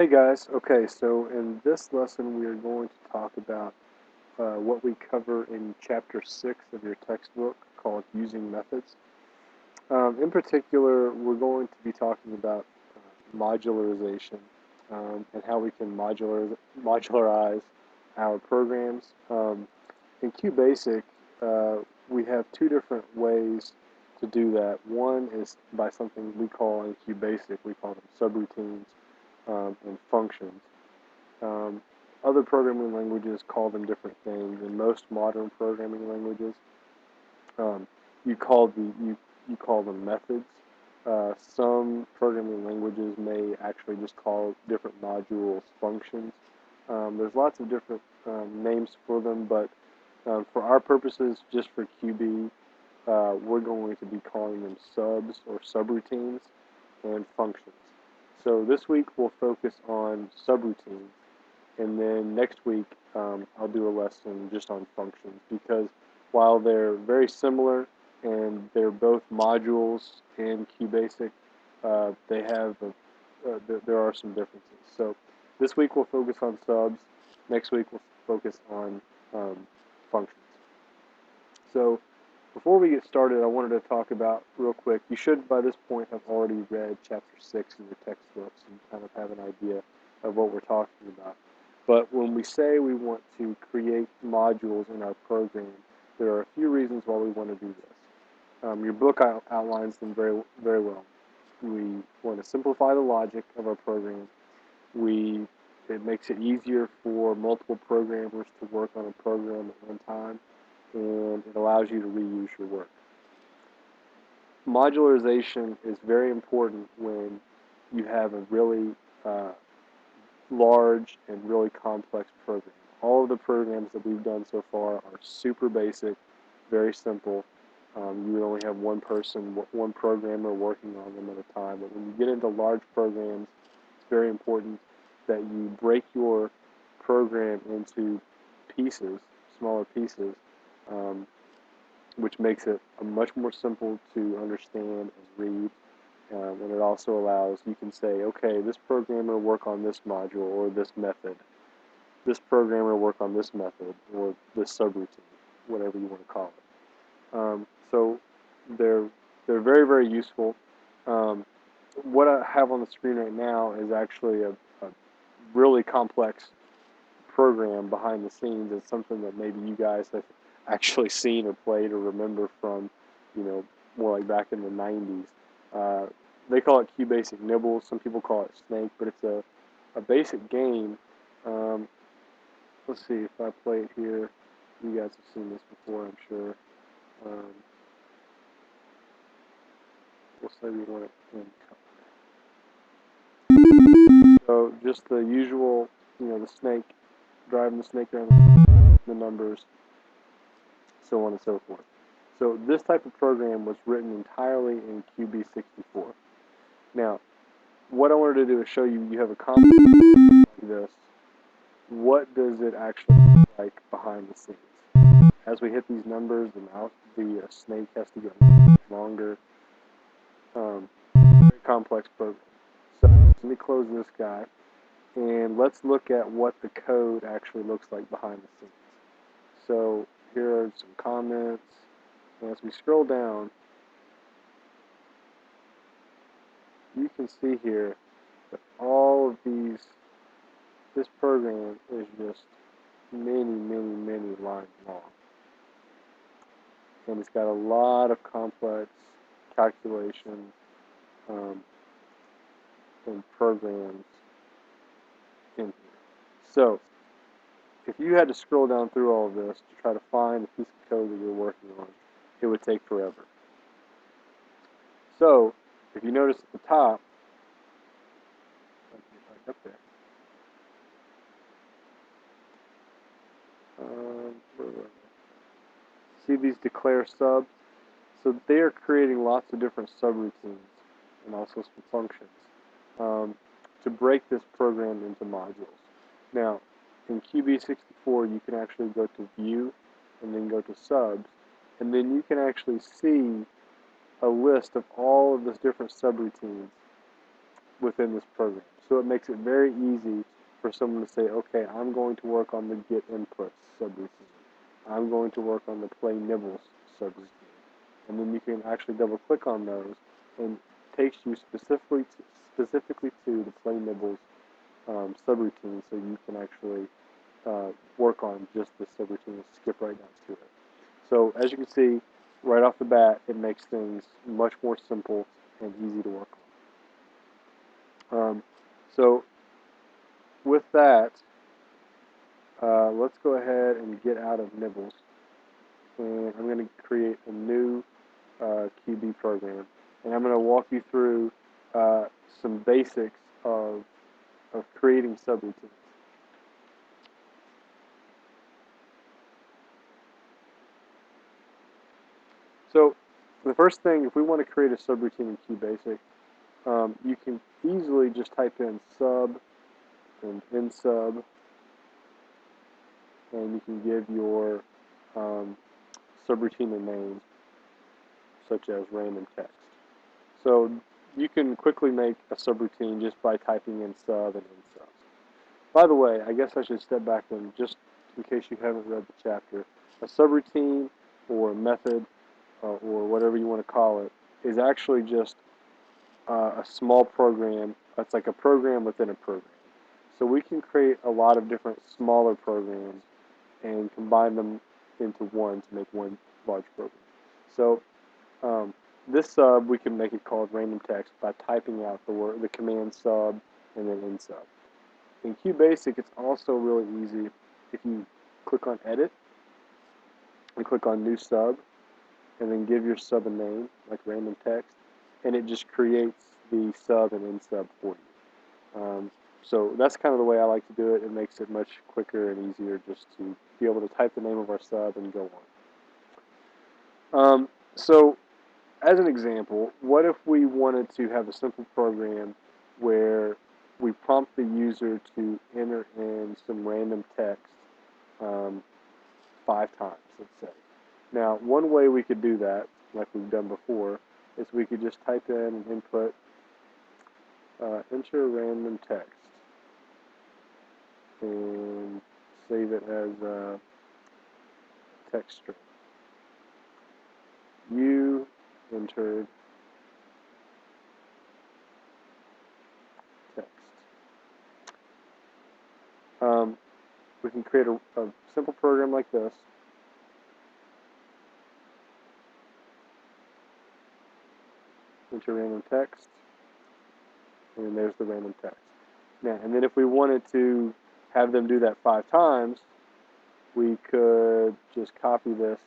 Hey guys, okay, so in this lesson we are going to talk about what we cover in chapter 6 of your textbook called Using Methods. In particular, we're going to be talking about modularization and how we can modularize our programs. In QBasic, we have two different ways to do that. One is by something we call in QBasic, we call them subroutines and functions. Um, Other programming languages call them different things. In most modern programming languages, um, you call them methods. Some programming languages may actually just call different modules functions. There's lots of different names for them, but for our purposes, just for QB, we're going to be calling them subs or subroutines and functions. So this week we'll focus on subroutines, and then next week I'll do a lesson just on functions, because while they're very similar and they're both modules in QBasic, there are some differences. So this week we'll focus on subs. Next week we'll focus on functions. So before we get started, I wanted to talk about real quick. You should by this point have already read chapter 6 in your textbooks and kind of have an idea of what we're talking about. But when we say we want to create modules in our program, there are a few reasons why we want to do this. Your book outlines them very, very well. We want to simplify the logic of our program. It makes it easier for multiple programmers to work on a program at one time, and it allows you to reuse your work. Modularization is very important when you have a really large and really complex program. All of the programs that we've done so far are super basic, very simple. You would only have one programmer working on them at a time. But when you get into large programs, it's very important that you break your program into pieces, smaller pieces, which makes it much more simple to understand and read. And it also allows, you can say, okay, this programmer work on this module or this method. This programmer work on this method or this subroutine, whatever you want to call it. So they're very, very useful. What I have on the screen right now is actually a really complex program behind the scenes. It's something that maybe you guys have actually seen or played or remember from, more like back in the 90s. They call it QBasic Nibbles. Some people call it Snake, but it's a basic game. Let's see if I play it here. You guys have seen this before, I'm sure. We'll say we want it in color. So just the usual, the snake, driving the snake around the numbers, so on and so forth. So this type of program was written entirely in QB64. Now, what I wanted to do is show you have a complex like this. What does it actually look like behind the scenes? As we hit these numbers, the snake has to go longer. Very complex program. So let me close this guy, and let's look at what the code actually looks like behind the scenes. So here are some comments. And as we scroll down, you can see here that all of this program is just many, many, many lines long. And it's got a lot of complex calculations and programs in here. So if you had to scroll down through all of this to try to find the piece of code that you're working on, it would take forever. So if you notice at the top, let's get back up there. See these declare subs? So they are creating lots of different subroutines and also some functions to break this program into modules. Now, in QB64, you can actually go to View and then go to Subs, and then you can actually see a list of all of those different subroutines within this program. So it makes it very easy for someone to say, okay, I'm going to work on the get inputs subroutine. I'm going to work on the play nibbles subroutine. And then you can actually double click on those, and it takes you specifically to the play nibbles subroutine, so you can actually work on just the subroutine and skip right down to it. So as you can see, right off the bat, it makes things much more simple and easy to work on. So with that, let's go ahead and get out of nibbles, and I'm going to create a new QB program, and I'm going to walk you through some basics of creating subroutines. So the first thing, if we want to create a subroutine in QBasic, you can easily just type in sub and in sub, and you can give your subroutine a name, such as random text. So you can quickly make a subroutine just by typing in sub and in sub. By the way, I guess I should step back and just in case you haven't read the chapter, a subroutine or method or whatever you want to call it is actually just a small program. It's like a program within a program. So we can create a lot of different smaller programs and combine them into one to make one large program. So this sub, we can make it called random text by typing out the command sub and then in sub. In QBasic, it's also really easy if you click on edit and click on new sub and then give your sub a name like random text, and it just creates the sub and in sub for you. So that's kind of the way I like to do it. It makes it much quicker and easier just to be able to type the name of our sub and go on. So as an example, what if we wanted to have a simple program where we prompt the user to enter in some random text 5 times, let's say. Now, one way we could do that, like we've done before, is we could just type in and input enter random text and save it as a text string. You entered text. We can create a simple program like this. Enter random text, and then there's the random text. Now, and then if we wanted to have them do that 5 times, we could just copy this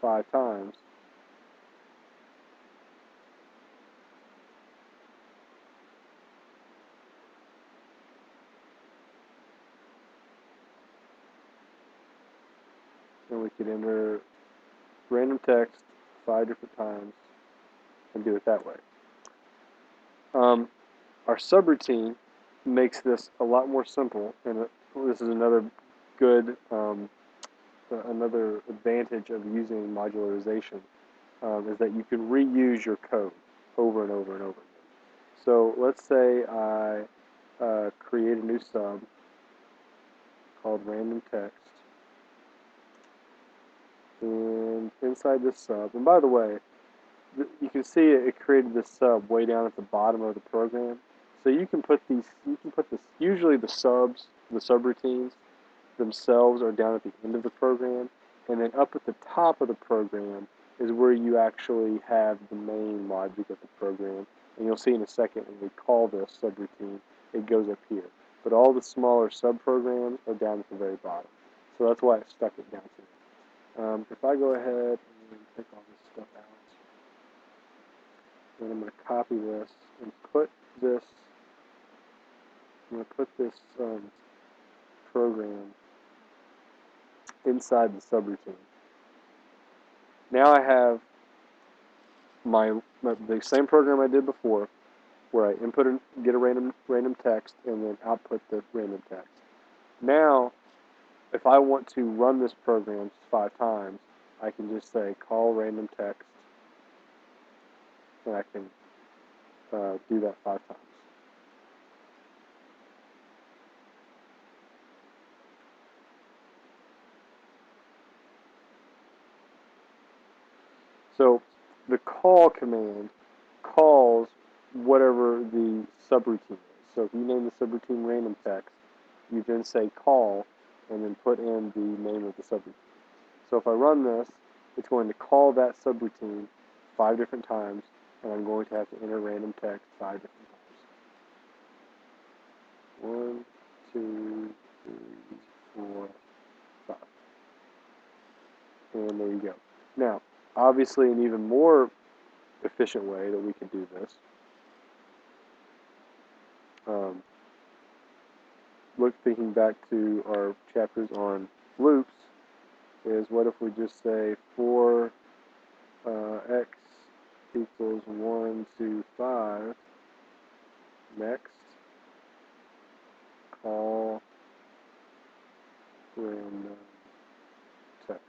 5 times. And we could enter random text 5 different times and do it that way. Our subroutine makes this a lot more simple, and this is another good, another advantage of using modularization, is that you can reuse your code over and over and over again. So let's say I create a new sub called random text, and inside this sub, and by the way, you can see it created this sub way down at the bottom of the program. So you can put these, usually the subroutines themselves are down at the end of the program, and then up at the top of the program is where you actually have the main logic of the program. And you'll see in a second when we call this subroutine, it goes up here. But all the smaller subprograms are down at the very bottom. So that's why I stuck it down here. If I go ahead and take all this stuff out, and I'm going to copy this and put this, program inside the subroutine. Now I have the same program I did before, where I input and get a random text and then output the random text. Now, if I want to run this program 5 times, I can just say call random text and I can do that 5 times. So the call command calls whatever the subroutine is. So if you name the subroutine random text, you then say call and then put in the name of the subroutine. So if I run this, it's going to call that subroutine 5 different times, and I'm going to have to enter random text 5 different times. 1, 2, 3, 4, 5. And there you go. Now, obviously, an even more efficient way that we can do this, thinking back to our chapters on loops, is what if we just say for x equals 1 to 5, next, call random text.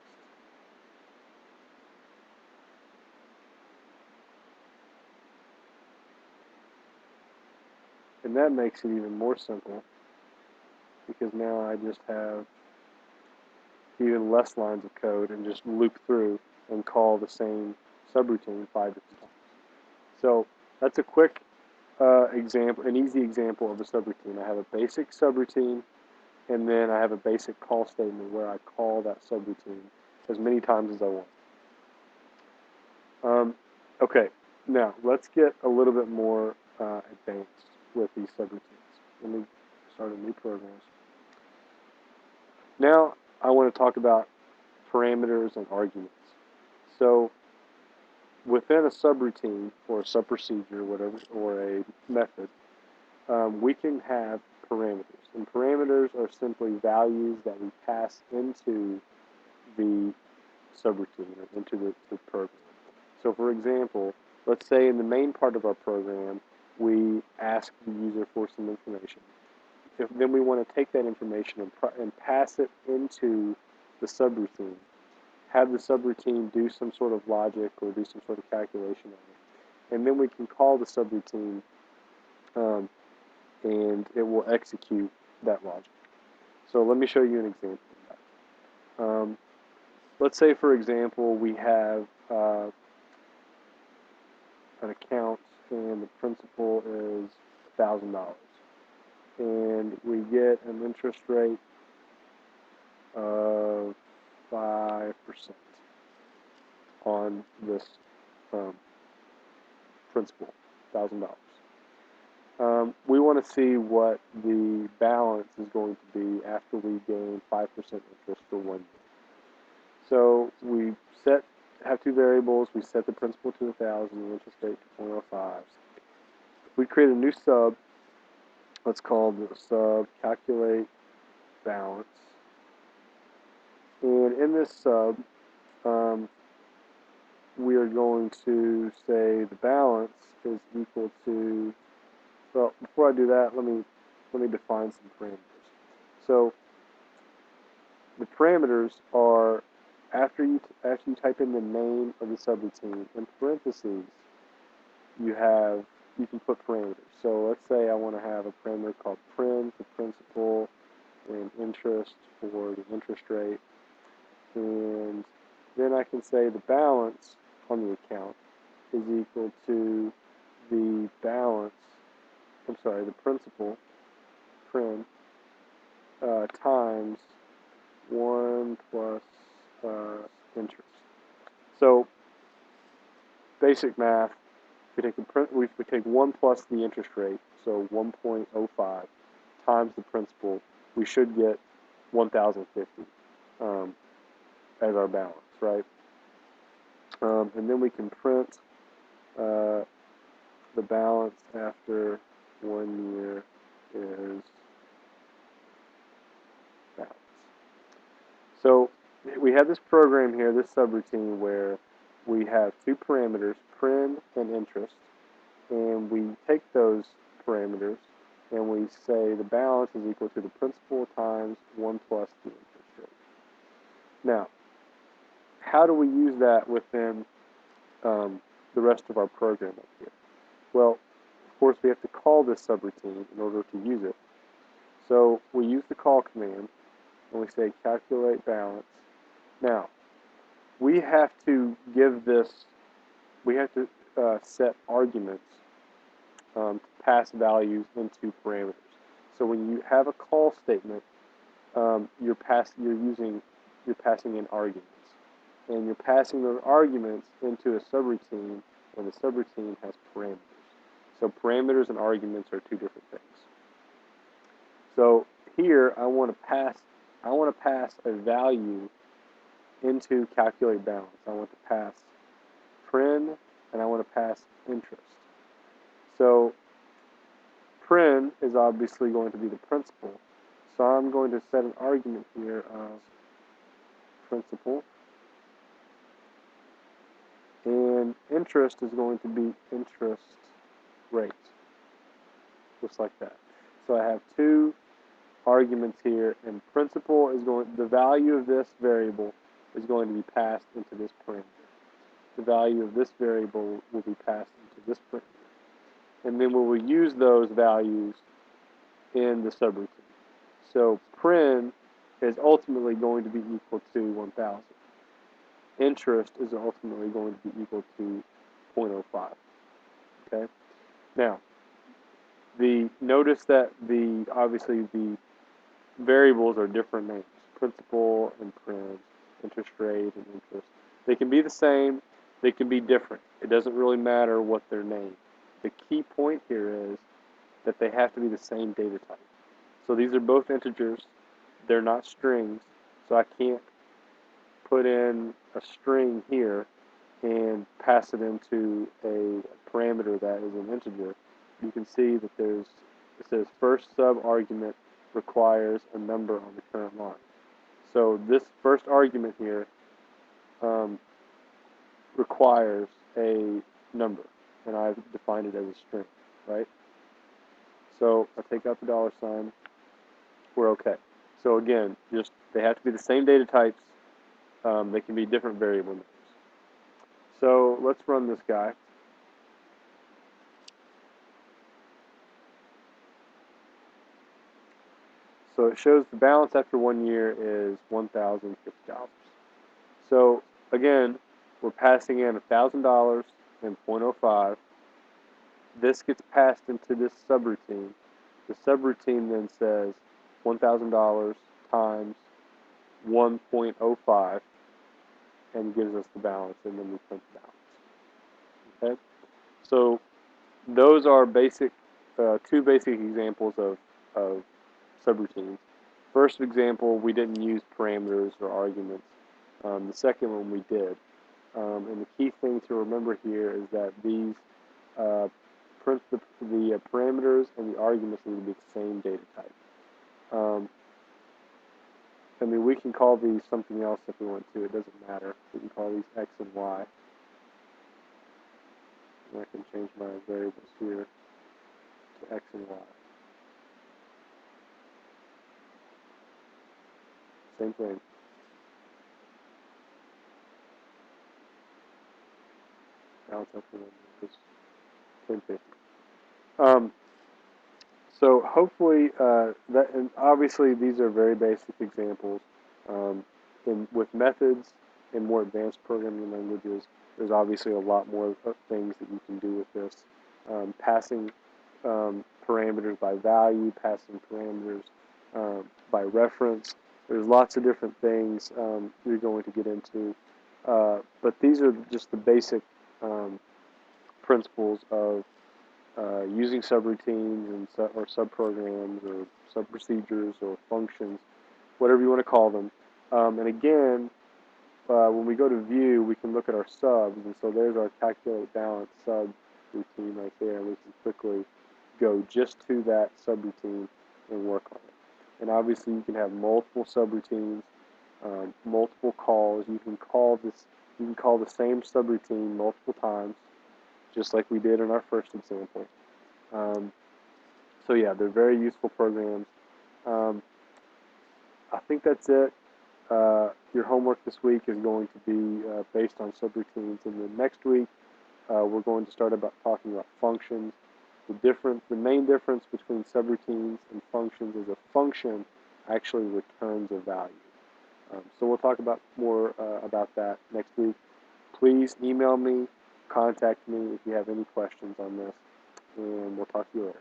And that makes it even more simple, because now I just have even less lines of code and just loop through and call the same subroutine 5 different times. So that's a quick example, an easy example of a subroutine. I have a basic subroutine, and then I have a basic call statement where I call that subroutine as many times as I want. Okay, now let's get a little bit more advanced with these subroutines. Let me start a new program. Now I want to talk about parameters and arguments. So within a subroutine or a subprocedure, whatever, or a method, we can have parameters. And parameters are simply values that we pass into the subroutine or into the program. So for example, let's say in the main part of our program, we ask the user for some information. Then we want to take that information and pass it into the subroutine. Have the subroutine do some sort of logic or do some sort of calculation on it. And then we can call the subroutine and it will execute that logic. So let me show you an example of that. Let's say, for example, we have an account and the principal is $1,000. And we get an interest rate of 5% on this principal, $1,000. We want to see what the balance is going to be after we gain 5% interest for 1 year. So we have 2 variables. We set the principal to 1,000, the interest rate to 0.05. We create a new sub. Let's call the sub calculate balance. And in this sub, we are going to say the balance is equal to, well, before I do that, let me define some parameters. So the parameters are, after you type in the name of the subroutine, in parentheses, you can put parameters. So let's say I want to have a parameter called prim for principal and interest for the interest rate. And then I can say the balance on the account is equal to the balance, the principal, prim, times 1 plus interest. So basic math, we take 1 plus the interest rate, so 1.05 times the principal, we should get 1,050 as our balance, right? And then we can print the balance after 1 year is balance. So we have this program here, this subroutine, where we have 2 parameters, prim and interest, and we take those parameters and we say the balance is equal to the principal times 1 plus the interest rate. Now, how do we use that within the rest of our program up here? Well, of course, we have to call this subroutine in order to use it. So we use the call command, and we say calculate balance. Now, we have to give this, we have to set arguments to pass values into parameters. So when you have a call statement, you're passing in arguments, and you're passing those arguments into a subroutine when the subroutine has parameters. So parameters and arguments are two different things. So here I want to pass a value into calculate balance. I want to pass prin, and I want to pass interest. So prin is obviously going to be the principal. So I'm going to set an argument here of principal, and interest is going to be interest rate, just like that. So I have two arguments here, and principal is the value of this variable is going to be passed into this parameter. The value of this variable will be passed into this parameter. And then we will use those values in the subroutine. So prin is ultimately going to be equal to 1,000. Interest is ultimately going to be equal to 0.05. Okay. Now, notice that obviously the variables are different names: principal and prin, interest rate and interest. They can be the same. They can be different. It doesn't really matter what they're named. The key point here is that they have to be the same data type. So these are both integers. They're not strings. So I can't put in a string here and pass it into a parameter that is an integer. You can see that it says first sub argument requires a number on the current line. So this first argument here requires a number, and I've defined it as a string, right? So I take out the $sign. We're okay. So again, they have to be the same data types. They can be different variable names. So let's run this guy. So it shows the balance after 1 year is $1,050. So again, we're passing in $1,000 and 0.05. This gets passed into this subroutine. The subroutine then says $1,000 times 1.05 and gives us the balance, and then we print the balance. Okay? So those are two basic examples of subroutines. First example, we didn't use parameters or arguments. The second one we did. And the key thing to remember here is that the parameters and the arguments need to be the same data type. I mean, we can call these something else if we want to. It doesn't matter. We can call these X and Y. And I can change my variables here to X and Y. Same thing. Balance after 1 year is 1050. So hopefully and obviously these are very basic examples. With methods and more advanced programming languages, there's obviously a lot more things that you can do with this. Passing parameters by value, passing parameters by reference. There's lots of different things you're going to get into. But these are just the basic principles of using subroutines and or subprograms or subprocedures or functions, whatever you want to call them. And again, when we go to view, we can look at our subs, and so there's our calculate balance subroutine right there, and we can quickly go just to that subroutine and work on it. And obviously, you can have multiple subroutines, multiple calls. You can call the same subroutine multiple times, just like we did in our first example. So yeah, they're very useful programs. I think that's it. Your homework this week is going to be based on subroutines, and then next week we're going to start about talking about functions. The main difference between subroutines and functions is a function actually returns a value. So we'll talk about more about that next week. Please email me, contact me if you have any questions on this, and we'll talk to you later.